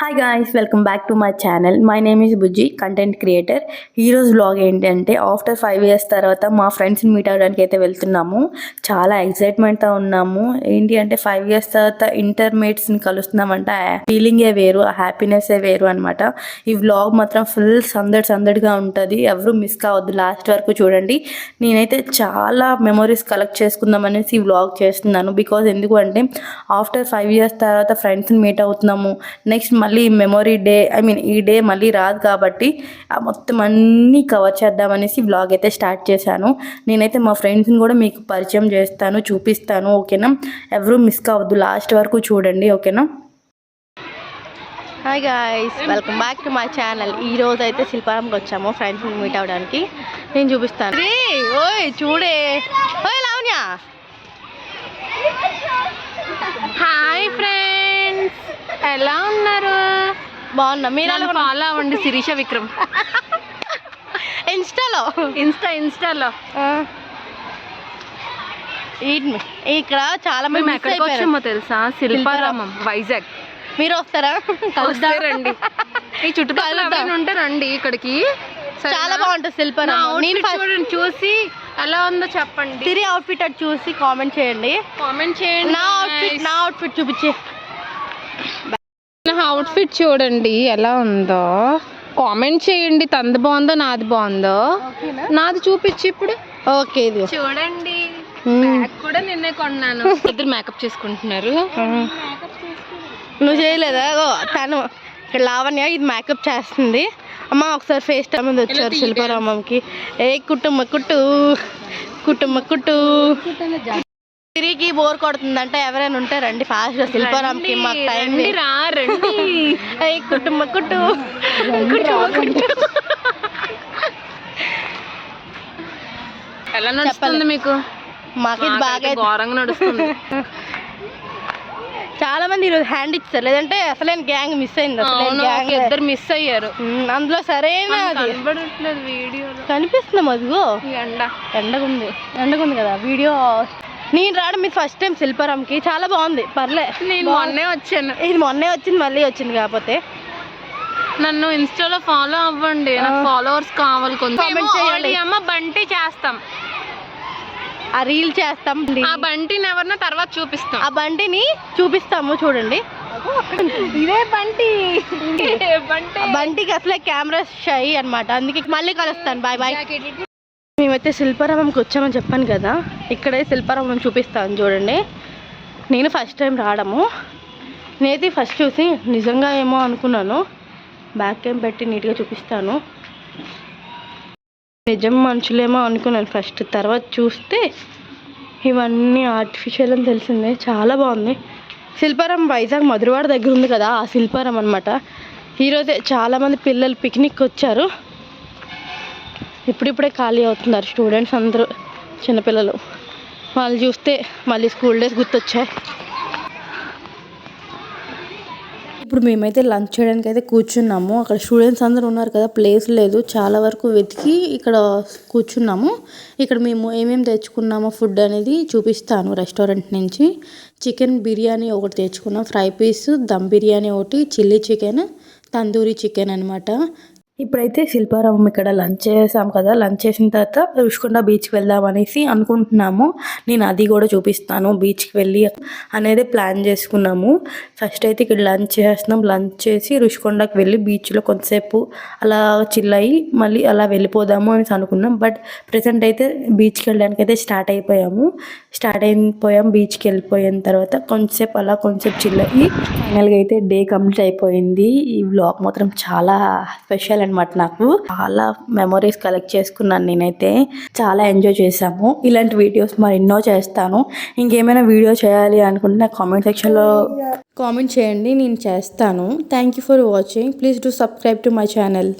Hi guys, welcome back to my channel. My name is Bujji, content creator. ఈరోజు vlog ఏంటంటే after 5 years తర్వాత మా ఫ్రెండ్స్ని meet అవ్వడానికి అయితే వెళ్తున్నాము. చాలా ఎక్సైట్మెంట్తో ఉన్నాము. ఏంటి అంటే 5 years తర్వాత ఇంటర్మేట్స్ని కలుస్తున్నామంటే ఫీలింగే వేరు, ఆ హ్యాపీనెస్సే వేరు అనమాట. ఈ వ్లాగ్ మాత్రం ఫుల్ సందడిగా ఉంటుంది. ఎవరు మిస్ కావద్దు, లాస్ట్ వరకు చూడండి. నేనైతే చాలా మెమొరీస్ కలెక్ట్ చేసుకుందాం అనేసి ఈ వ్లాగ్ చేస్తున్నాను. బికాజ్ ఎందుకు అంటే ఆఫ్టర్ 5 years తర్వాత ఫ్రెండ్స్ని మీట్ అవుతున్నాము. నెక్స్ట్ మళ్ళీ మెమొరీ డే, ఈ డే మళ్ళీ రాదు కాబట్టి మొత్తం అన్నీ కవర్ చేద్దామనేసి వ్లాగ్ అయితే స్టార్ట్ చేశాను. నేనైతే మా ఫ్రెండ్స్ని కూడా మీకు పరిచయం చేస్తాను, చూపిస్తాను. ఓకేనా? ఎవరు మిస్ కావద్దు, లాస్ట్ వరకు చూడండి. ఓకేనా? Hi guys, welcome back to my channel. ఈరోజు అయితే శిల్పారంకి వచ్చాము ఫ్రెండ్స్ని మీట్ అవ్వడానికి. నేను చూపిస్తాను. ఓయ్ చూడే, ఓయ్ లావణ్య. హాయ్ ఫ్రెండ్స్, ఎలా ఉన్నారు? బాగున్నా. మీరు ఫాలో అవ్వండి శిరీష విక్రమ్ ఇన్స్టాలో. ఇక్కడ చాలా మంది ఎక్కడికి వచ్చామో తెలుసా? శిల్పారామం, వైజాగ్. మీరు వస్తారా? రండి. ఈ చుట్టుపక్కల ఉంటే రండి ఇక్కడికి. చాలా బాగుంటుంది శిల్పారామం. నేను చూసి ఎలా ఉందో చెప్పండి. సిరి అవుట్ఫిట్ అది చూసి కామెంట్ చేయండి. నా అవుట్ఫిట్ చూపించే. అవుట్ఫిట్ చూడండి ఎలా ఉందో, కామెంట్ చేయండి. తంది బాగుందో నాది బాగుందో. నాది చూపించి ఇప్పుడు. ఓకే, ఇది చూడండి. బ్యాగ్ కూడా నిన్నే కొన్నాను. ఇద్దరు మేకప్ చేసుకుంటున్నారు. నువ్వు చేయలేదా? తను ఇక్కడ లావణ్య ఇది మేకప్ చేస్తుంది. అమ్మ ఒకసారి ఫేస్ టైం మీద వచ్చారు శిల్పారామంకి. ఏ కుట్టు తిరిగి బోర్ కొడుతుందంటే ఎవరైనా ఉంటారండి ఫాస్ట్ గా శిల్పారాంకి. మాకు టైం కుట్టు ఎలా నడుస్తుంది మీకు? మాకు ఇది బాగా ఘోరంగా నడుస్తుంది. చాలా మంది ఈరోజు హ్యాండ్ ఇచ్చారు, లేదంటే అసలే గ్యాంగ్ మిస్ అయింది. ఇద్దరు మిస్ అయ్యారు అందులో. సరేనా? వీడియో కనిపిస్తున్నాం. అదిగో ఎండగుంది కదా వీడియో. నేను రావడం మీరు ఫస్ట్ టైం శిల్పారాంకి. చాలా బాగుంది, పర్లే. నేను మొన్నే వచ్చాను. ఇది మొన్నే వచ్చింది, మళ్ళీ వచ్చింది. కాకపోతే నన్ను ఇన్స్టాలో ఫాలో అవ్వండి. నాకు ఫాలోవర్స్ కావాలి. కొంచెం అమ్మ బంటి చేస్తాం, ఆ రీల్ చేస్తాం. ఆ బంటిని ఎవరినో తర్వాత చూపిస్తాం. ఆ బంటిని చూపిస్తాము చూడండి. ఇదే బంటికి అసలే కెమెరా షై అనమాట. అందుకే మళ్ళీ కలుస్తాను. Bye bye. మేమైతే శిల్పారామంకి వచ్చామని చెప్పాను కదా. ఇక్కడే శిల్పారామం చూపిస్తాను చూడండి. నేను ఫస్ట్ టైం రావడము. నేనైతే ఫస్ట్ చూసి నిజంగా ఏమో అనుకున్నాను. బ్యాక్ క్యామ్ పెట్టి నీట్గా చూపిస్తాను. నిజం మనుషులేమో అనుకున్నాను ఫస్ట్. తర్వాత చూస్తే ఇవన్నీ ఆర్టిఫిషియల్ అని తెలిసిందే. చాలా బాగుంది శిల్పారామం. వైజాగ్ మధురవాడ దగ్గర ఉంది కదా, ఆ శిల్పారామం అనమాట. ఈరోజే చాలామంది పిల్లలు పిక్నిక్ వచ్చారు. ఇప్పుడిప్పుడే ఖాళీ అవుతున్నారు స్టూడెంట్స్ అందరూ, చిన్నపిల్లలు. వాళ్ళు చూస్తే మళ్ళీ స్కూల్ డేస్ గుర్తొచ్చాయి. ఇప్పుడు మేమైతే లంచ్ చేయడానికి అయితే కూర్చున్నాము. అక్కడ స్టూడెంట్స్ అందరూ ఉన్నారు కదా, ప్లేస్ లేదు. చాలా వరకు వెతికి ఇక్కడ కూర్చున్నాము. ఇక్కడ మేము ఏమేమి తెచ్చుకున్నామో ఫుడ్ అనేది చూపిస్తాను. రెస్టారెంట్ నుంచి చికెన్ బిర్యానీ ఒకటి తెచ్చుకున్నాం, ఫ్రై పీస్, దమ్ బిర్యానీ ఒకటి, చిల్లీ చికెన్, తందూరి చికెన్ అనమాట. ఇప్పుడైతే శిల్పారామం ఇక్కడ లంచ్ చేసాం కదా. లంచ్ చేసిన తర్వాత రుషికొండ బీచ్కి వెళ్దాం అనేసి అనుకుంటున్నాము. నేను అది కూడా చూపిస్తాను. బీచ్కి వెళ్ళి అనేది ప్లాన్ చేసుకున్నాము. ఫస్ట్ అయితే ఇక్కడ లంచ్ చేస్తున్నాం. లంచ్ చేసి రుషికొండకి వెళ్ళి బీచ్లో కొంతసేపు అలా చిల్ అయ్యి మళ్ళీ అలా వెళ్ళిపోదాము అనేసి అనుకున్నాం. బట్ ప్రజెంట్ అయితే బీచ్కి వెళ్ళడానికి అయితే స్టార్ట్ అయిపోయాము. బీచ్కి వెళ్ళిపోయిన తర్వాత కొంచెంసేపు చిల్ అయ్యి ఫైనల్గా అయితే డే కంప్లీట్ అయిపోయింది. ఈ వ్లాగ్ మాత్రం చాలా స్పెషల్ అనమాట. నాకు చాలా మెమొరీస్ కలెక్ట్ చేసుకున్నాను. నేనైతే చాలా ఎంజాయ్ చేశాము. ఇలాంటి వీడియోస్ మరి ఎన్నో చేస్తాను. ఇంకేమైనా వీడియో చేయాలి అనుకుంటే నాకు కామెంట్ సెక్షన్లో కామెంట్ చేయండి, నేను చేస్తాను. Thank you for watching. Please do subscribe to my channel.